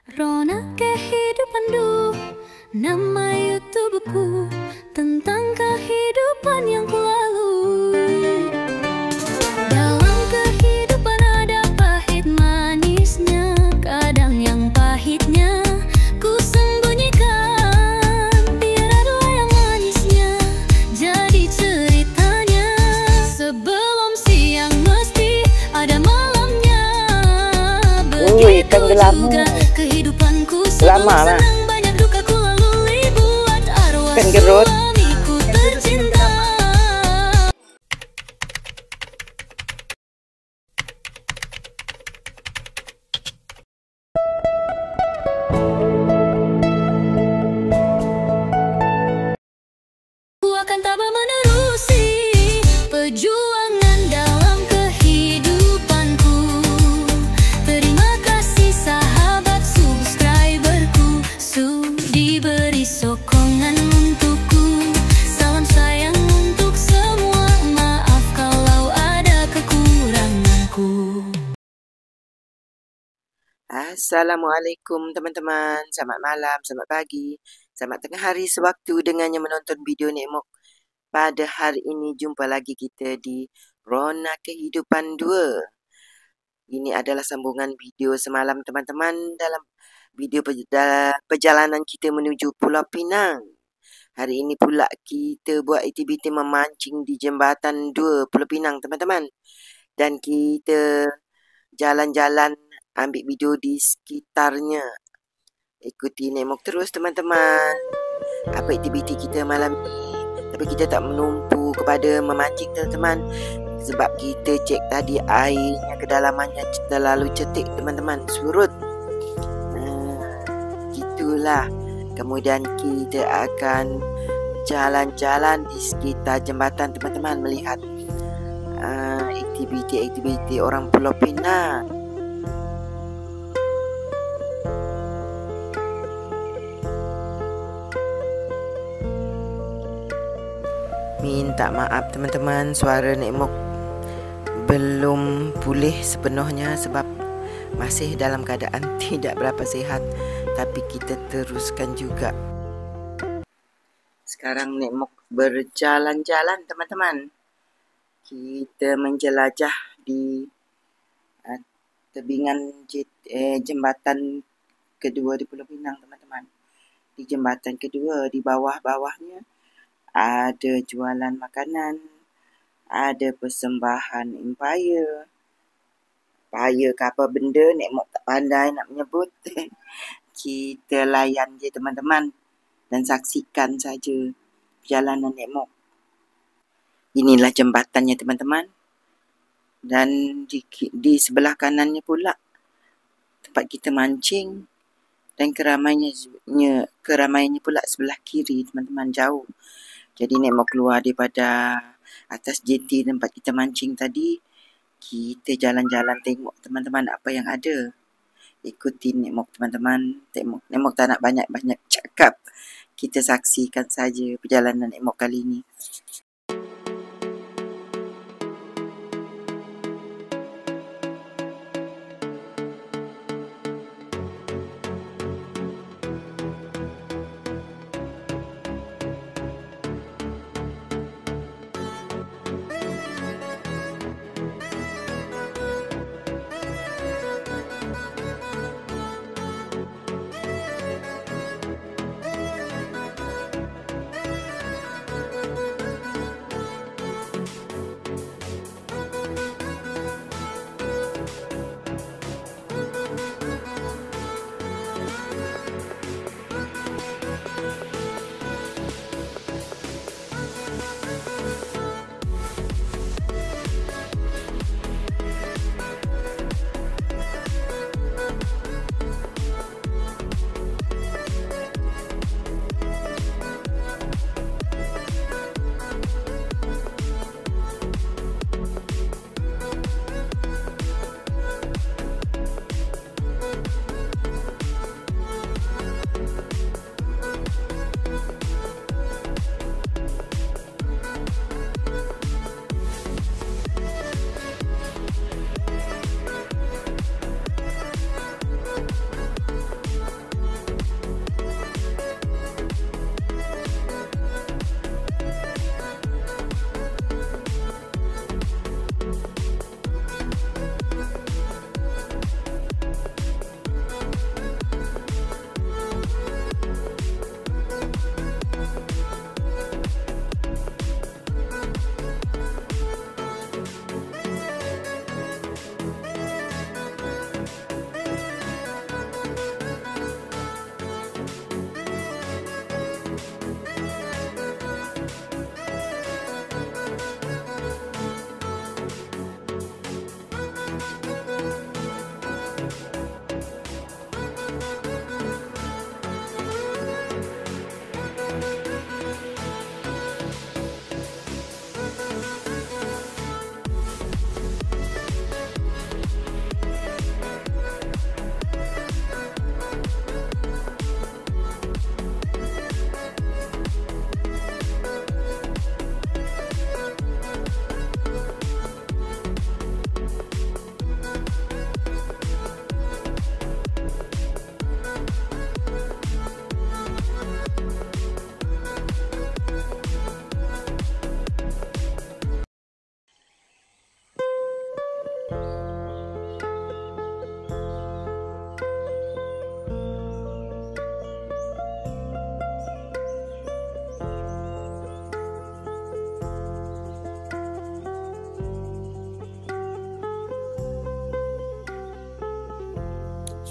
Rona kehidupan nama YouTubeku tentang kehidupan yang ku lalui. Dalam kehidupan ada pahit manisnya, kadang yang pahitnya ku sembunyikan, biar ada yang manisnya jadi ceritanya. Sebelum siang mesti ada malamnya. Ikan gelamu lama lah. Banyak duka ku lalui buat arwah Ikan gerut suamiku tercinta. Ku akan tabah menerusi perjuangan dalam kehidupanku. Terima kasih sahabat subscriberku, sudi beri sokongan untukku. Salam sayang untuk semua, maaf kalau ada kekuranganku. Assalamualaikum teman-teman. Selamat malam, selamat pagi, selamat tengah hari sewaktu dengannya menonton video Nek Mok. Pada hari ini jumpa lagi kita di Rona Kehidupan 2. Ini adalah sambungan video semalam teman-teman, dalam video perjalanan kita menuju Pulau Pinang. Hari ini pula kita buat aktiviti memancing di Jambatan 2 Pulau Pinang teman-teman. Dan kita jalan-jalan ambil video di sekitarnya. Ikuti Nek Mok terus teman-teman. Apa aktiviti kita malam ni? Tapi kita tak menumpu kepada memancing teman-teman, sebab kita cek tadi airnya kedalamannya terlalu cetek teman-teman, surut. Gitulah. Kemudian kita akan jalan-jalan di sekitar jambatan teman-teman, melihat aktiviti-aktiviti orang Pulau Pinang. Minta maaf teman-teman, suara Nek Mok belum pulih sepenuhnya sebab masih dalam keadaan tidak berapa sihat. Tapi kita teruskan juga. Sekarang Nek Mok berjalan-jalan teman-teman. Kita menjelajah di tebingan jembatan kedua di Pulau Pinang teman-teman. Di jembatan kedua, di bawah-bawahnya ada jualan makanan, ada persembahan Empire. Empire ke apa benda, Nek Mok tak pandai nak menyebut. Kita layan je teman-teman dan saksikan saja perjalanan Nek Mok. Inilah jembatannya teman-teman. Dan di sebelah kanannya pula tempat kita mancing, dan keramaiannya pula sebelah kiri teman-teman, jauh. Jadi Nek Mok keluar daripada atas jeti tempat kita mancing tadi. Kita jalan-jalan tengok teman-teman apa yang ada. Ikuti Nek Mok teman-teman. Nek Mok tak nak banyak-banyak cakap. Kita saksikan saja perjalanan Nek Mok kali ini.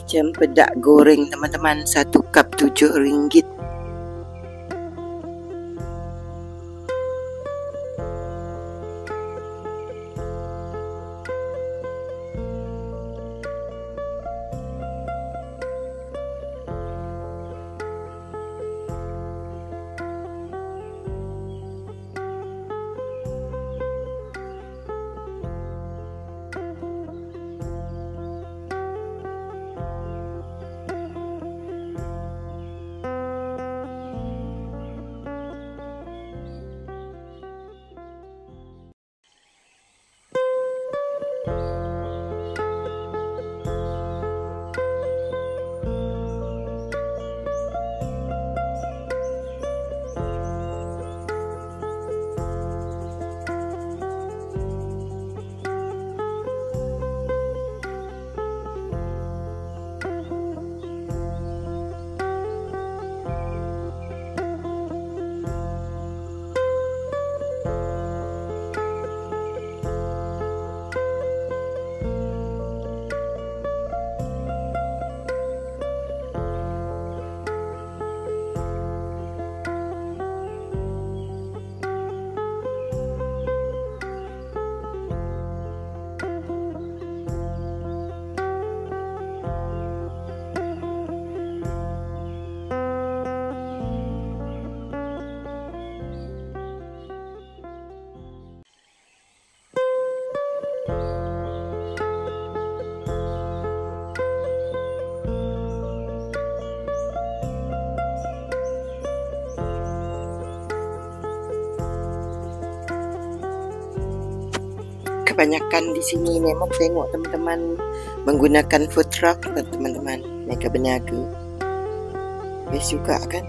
Cempedak goreng teman-teman, 1 cup RM7. Kebanyakan di sini memang tengok teman-teman menggunakan food truck teman-teman. Mereka berniaga. Best juga kan?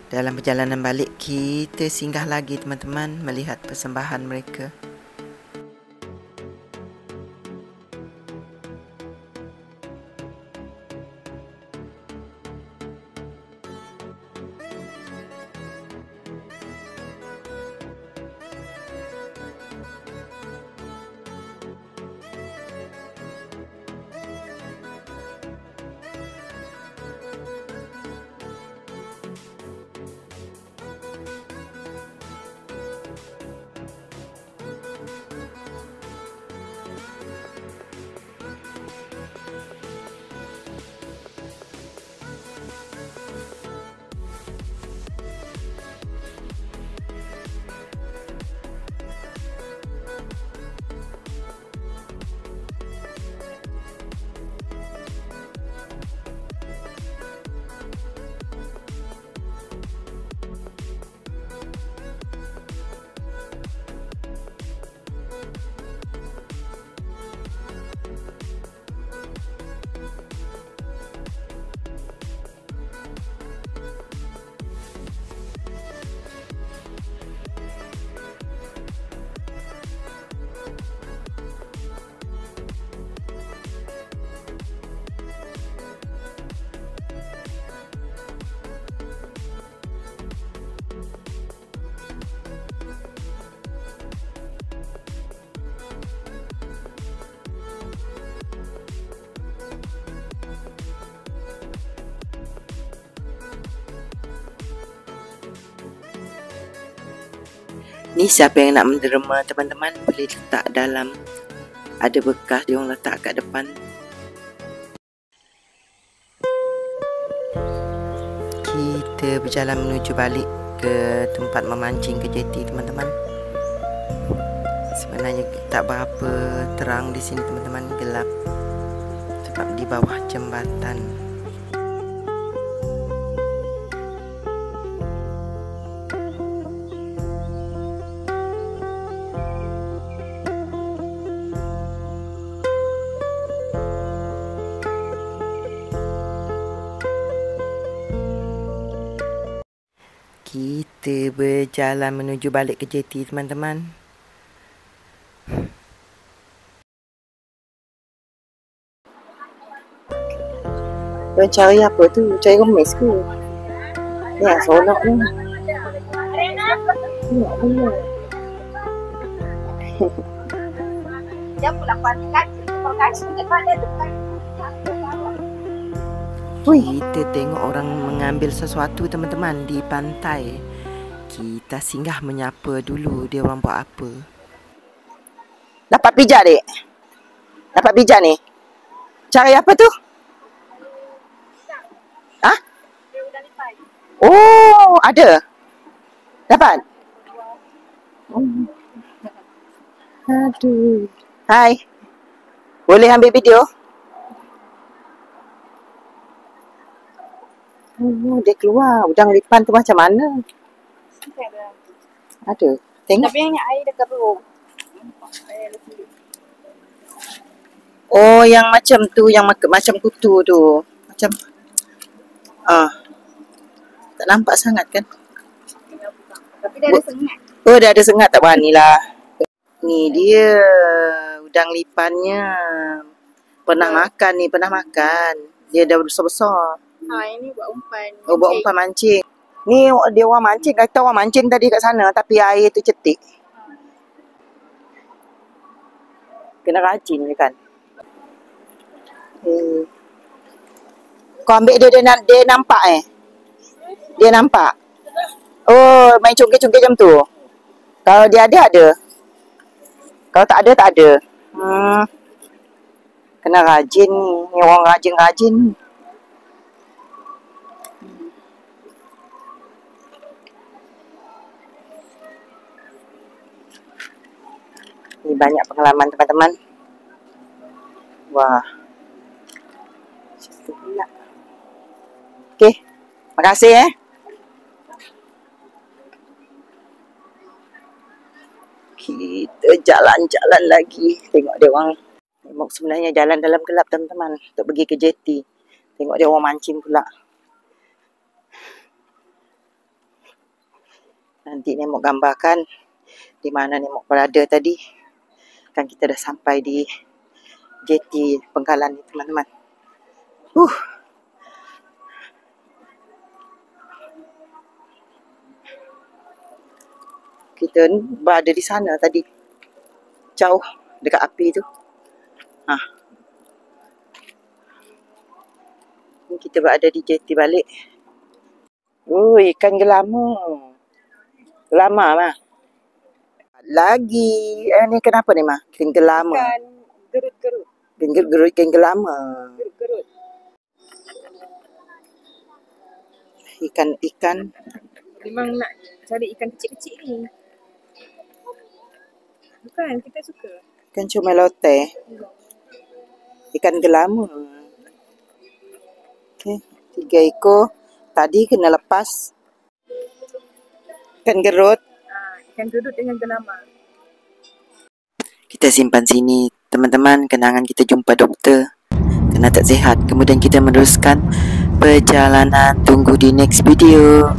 Dalam perjalanan balik, kita singgah lagi teman-teman melihat persembahan mereka. Ni siapa yang nak menderma teman-teman boleh letak dalam, ada bekas dia orang letak kat depan. Kita berjalan menuju balik ke tempat memancing ke jeti teman-teman. Sebenarnya tak berapa terang di sini teman-teman, gelap sebab di bawah jambatan. Kita berjalan menuju balik ke jeti, teman-teman. Kau cari apa tu? Cari remis ke? Ya, seronok ni. Tengok benda. Kita tengok orang mengambil sesuatu, teman-teman, di pantai. Kita singgah menyapa dulu dia orang buat apa. Dapat pijak, dek? Dapat pijak ni? Cari apa tu? Ha? Oh, ada? Dapat? Aduh. Hai. Boleh ambil video? Oh, dia keluar. Udang lipan tu macam mana? Ada. Tengok. Tapi yang air dah keruh. Oh, yang macam tu, yang macam kutu tu. Macam tak nampak sangat kan? Tapi dah ada sengat. Oh, dah ada sengat, tak beranilah. Ni dia udang lipannya. Pernah makan ni, pernah makan. Dia dah besar-besar. Ini buat umpan. Oh, buat umpan mancing. Ni dia orang mancing, kata orang mancing tadi kat sana, tapi air tu cetik. Kena rajin je kan. Kau ambil dia nampak Dia nampak. Oh, main cungkir-cungkir macam tu. Kalau dia ada. Kalau tak ada. Kena rajin ni. Ni orang rajin-rajin. Ni banyak pengalaman, teman-teman. Wah. Okey. Makasih Kita jalan-jalan lagi. Tengok dia orang. Tengok sebenarnya jalan dalam gelap, teman-teman. Untuk pergi ke jeti. Tengok dia orang mancing pula. Nanti Nemok gambarkan di mana Nemok berada tadi. Kan kita dah sampai di jeti Penggalan ni, teman-teman. Kita berada di sana tadi. Jauh dekat api tu. Ni kita berada di jeti balik. Ikan gelama. Gelama mah. Lagi. Ni kenapa ni mah? Ikan gelama. Ikan gerut-gerut. Gerut-gerut ikan gelama. Gerut-gerut. Ikan. Memang nak cari ikan kecil-kecil ni. Bukan, kita suka. Ikan comelote. Ikan gelama. Okey, 3 ekor. Tadi kena lepas. Ikan gerut. Ikan gerut dengan gelama. Kita simpan sini, teman-teman. Kenangan kita jumpa doktor. Kena tak sihat. Kemudian kita meneruskan perjalanan. Tunggu di next video.